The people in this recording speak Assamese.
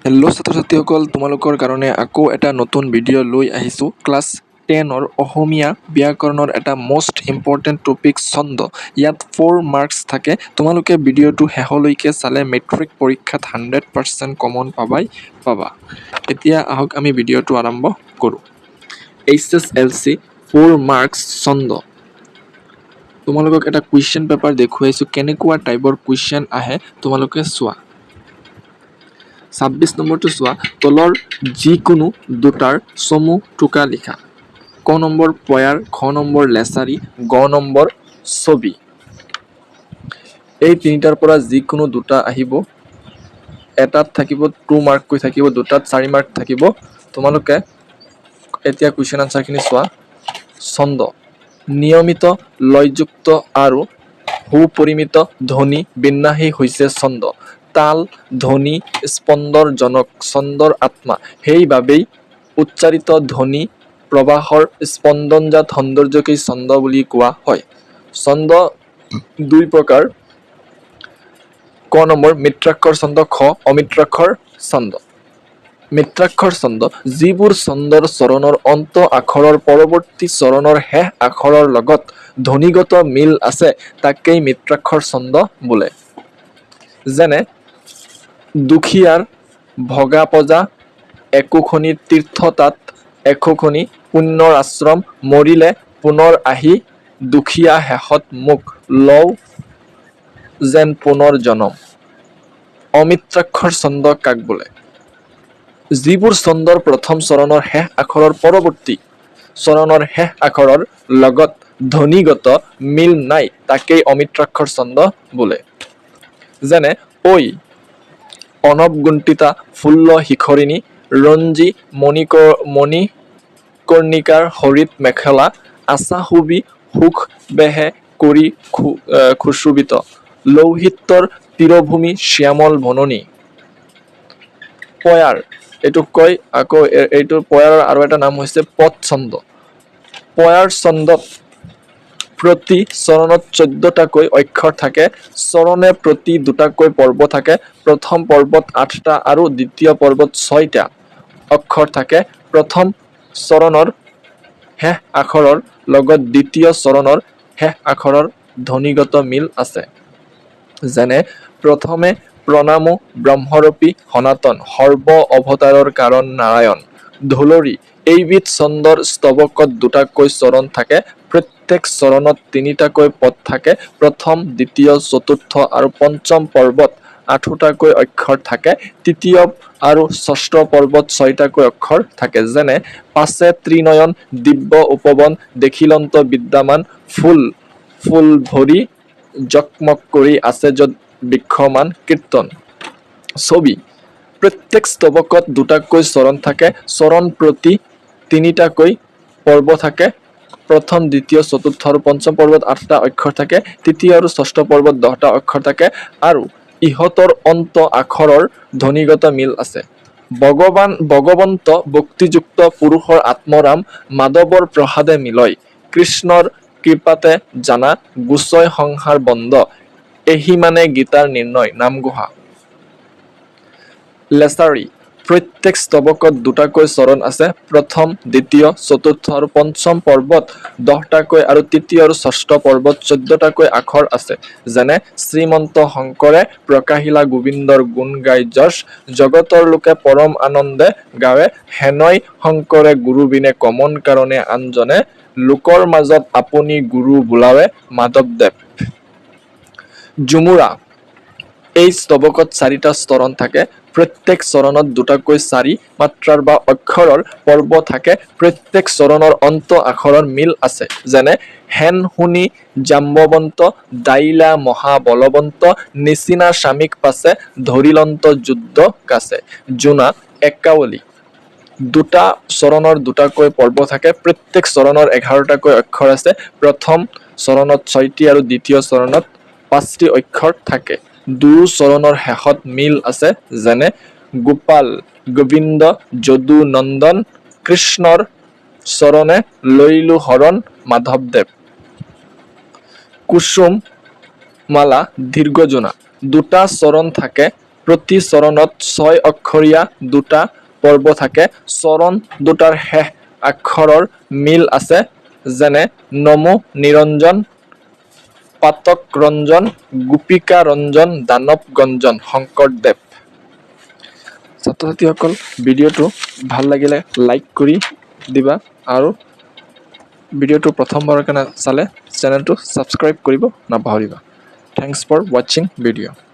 হেল্ল' ছাত্ৰ-ছাত্ৰীসকল, তোমালোকৰ কাৰণে আকৌ এটা নতুন ভিডিঅ' লৈ আহিছোঁ। ক্লাছ 10ৰ অসমীয়া ব্যাকৰণৰ এটা মষ্ট ইম্পৰ্টেণ্ট টপিক ছন্দ। ইয়াত 4 মাৰ্কছ থাকে। তোমালোকে ভিডিঅ'টো শেষলৈকে চালে মেট্ৰিক পৰীক্ষাত 100% কমন পাবা। এতিয়া আহক আমি ভিডিঅ'টো আৰম্ভ কৰোঁ। HSLC 4 মাৰ্কছ ছন্দ। তোমালোকক এটা কুৱেশ্যন পেপাৰ দেখুৱাইছোঁ, কেনেকুৱা টাইপৰ কুৱেশ্যন আহে তোমালোকে চোৱা। 26 নম্বৰটো চোৱা, তলৰ যিকোনো দুটাৰ চমু টোকা লিখা। ক নম্বৰ পয়াৰ, খ নম্বৰ লেচাৰী, গ নম্বৰ ছবি। এই তিনিটাৰ পৰা যিকোনো দুটা আহিব। এটাত থাকিব 2 মাৰ্ককৈ থাকিব, দুটাত 4 মাৰ্ক থাকিব। তোমালোকে এতিয়া কুৱেশ্যন আনচাৰখিনি চোৱা। ছন্দ, নিয়মিত লয়যুক্ত আৰু সুপৰিমিত ধ্বনি বিন্যাসেই হৈছে ছন্দ। তাল, ধ্বনি, স্পন্দৰজনক ছন্দৰ আত্মা। সেইবাবেই উচ্চাৰিত ধ্বনি প্ৰবাহৰ স্পন্দনজাত সৌন্দৰ্যকেই ছন্দ বুলি কোৱা হয়। ছন্দ 2 প্ৰকাৰ। ক নম্বৰ মিত্ৰাক্ষৰ ছন্দ, খ অমিত্ৰাক্ষৰ ছন্দ। মিত্ৰাক্ষৰ ছন্দ, যিবোৰ ছন্দৰ চৰণৰ অন্ত আখৰৰ পৰৱৰ্তী চৰণৰ শেষ আখৰৰ লগত ধ্বনিগত মিল আছে, তাকেই মিত্ৰাক্ষৰ ছন্দ বোলে। যেনে দুখীয়াৰ ভগা পজা, একোখনি তীৰ্থ তাত, এশোখনি পুণ্যৰ আশ্ৰম, মৰিলে পুনৰ আহি দুখীয়া শেষত মোক লওঁ যেন পুনৰ জনম। অমিত্ৰাক্ষৰ ছন্দ কাক বোলে? যিবোৰ ছন্দৰ প্ৰথম চৰণৰ শেষ আখৰৰ পৰৱৰ্তী চৰণৰ শেষ আখৰৰ লগত ধ্বনিগত মিল নাই, তাকেই অমিত্ৰাক্ষৰ ছন্দ বোলে। যেনে ঐ অনৱগুণ্ঠিতা ফুল্ল শিখৰিণী, ৰঞ্জী মণিকৰ্ণিকাৰ হৰিত মেখেলা, আশা শুবি সুখ বেহে কৰি সুশোভিত, লৌহিত্যৰ তীৰভূমি শ্যামল বননি। পয়াৰ, এইটোক কয় আকৌ এইটো পয়াৰৰ আৰু এটা নাম হৈছে পদ ছন্দ। পয়াৰ ছন্দত প্ৰতি চৰণত 14টাকৈ অক্ষৰ থাকে। চৰণে প্ৰতি দুটাকৈ পৰ্ব থাকে। প্ৰথম পৰ্বত 8টা আৰু দ্বিতীয় পৰ্বত 6টা অক্ষৰ থাকে। প্ৰথম চৰণৰ শেষ আখৰৰ লগত দ্বিতীয় চৰণৰ শেষ আখৰৰ ধ্বনিগত মিল আছে। যেনে প্ৰথমে প্ৰণামো ব্ৰহ্মৰূপী সনাতন, সৰ্ব অৱতাৰৰ কাৰণ নাৰায়ণ, ঢোলৰি। এইবিধ ছন্দৰ স্তৱকত দুটাকৈ চৰণ থাকে। প্ৰত্যেক চৰণত 3টাকৈ পদ থাকে। প্ৰথম, দ্বিতীয়, চতুৰ্থ আৰু পঞ্চম পৰ্বত 8টাকৈ অক্ষৰ থাকে। তৃতীয় আৰু ষষ্ঠ পৰ্বত 6টাকৈ অক্ষৰ থাকে। যেনে পাছে ত্ৰিনয়ন দিব্য উপবন, দেখিলন্ত বিদ্যামান, ফুল ভৰি জকমক কৰি আছে য'ত বৃক্ষমান কীৰ্তন। ছবি, প্ৰত্যেক স্তৱকত দুটাকৈ চৰণ থাকে। চৰণ প্ৰতি 3টাকৈ পৰ্ব থাকে। প্ৰথম, দ্বিতীয়, চতুৰ্থ আৰু পঞ্চম পৰ্বত 8টা অক্ষৰ থাকে। তৃতীয় আৰু ষষ্ঠ পৰ্বত 10টা অক্ষৰ থাকে আৰু ইহঁতৰ অন্ত আখৰৰ ধ্বনিগত মিল আছে। ভগৱন্ত ভক্তিযুক্ত পুৰুষৰ আত্মৰাম, মাধৱৰ প্ৰসাদে মিলয়, কৃষ্ণৰ কৃপাতে জানা, গুচয় সংসাৰ বন্ধ, এহি মানে গীতাৰ নিৰ্ণয়, নামঘোষা। লেচাৰী, প্ৰত্যেক স্তৱকত দুটাকৈ চৰণ আছে। প্ৰথম, দ্বিতীয়, চতুৰ্থ আৰু পঞ্চম পৰ্বত 10টাকৈ আৰু তৃতীয় আৰু ষষ্ঠ পৰ্বত 14টাকৈ আখৰ আছে। যেনে শ্ৰীমন্ত শংকৰে প্ৰকাশিলা গোবিন্দৰ গুণ গাই যশ, জগতৰ লোকে পৰম আনন্দে গাৱে, হেনয় শংকৰে গুৰু বিনে কমন কাৰণে আনজনে, লোকৰ মাজত আপুনি গুৰু বোলাৱে মাধৱদেৱ। ঝুমুৰা, এই স্তৱকত 4টা চৰণ থাকে। প্ৰত্যেক চৰণত দুটাকৈ 4 মাত্ৰাৰ বা অক্ষৰৰ পৰ্ব থাকে। প্ৰত্যেক চৰণৰ অন্ত আখৰৰ মিল আছে। যেনে হেন শুনি জাম্বৱন্ত, দাইলা মহা বলৱন্ত, নিচিনা স্বামীক পাছে, ধৰিলন্ত যুদ্ধ কাছে। জোনা, একাৱলী, দুটা চৰণৰ দুটাকৈ পৰ্ব থাকে। প্ৰত্যেক চৰণৰ 11টাকৈ অক্ষৰ আছে। প্ৰথম চৰণত 6টি আৰু দ্বিতীয় চৰণত 5টি অক্ষৰ থাকে। দুয়ো চৰণৰ শেষত মিল আছে। যেনে গোপাল, গোবিন্দ, যদু নন্দন, কৃষ্ণৰ চৰণে লৈলো শৰণ, মাধৱদেৱ। কুসুম মালা দীৰ্ঘজোনা, দুটা চৰণ থাকে। প্ৰতি চৰণত 6 অক্ষৰীয়া দুটা পৰ্ব থাকে। চৰণ দুটাৰ শেষ আখৰৰ মিল আছে, যেনে নমো নিৰঞ্জন, পাতক ৰঞ্জন, গোপিকা ৰঞ্জন, দানৱ গঞ্জন, শংকৰদেৱ। ছাত্ৰ-ছাত্ৰীসকল, ভিডিঅ'টো ভাল লাগিলে লাইক কৰি দিবা আৰু ভিডিঅ'টো প্ৰথমবাৰৰ কাৰণে চালে চেনেলটো ছাবস্ক্ৰাইব কৰিব নাপাহৰিবা। থ্যাংকছ ফৰ ৱাচিং ভিডিঅ'।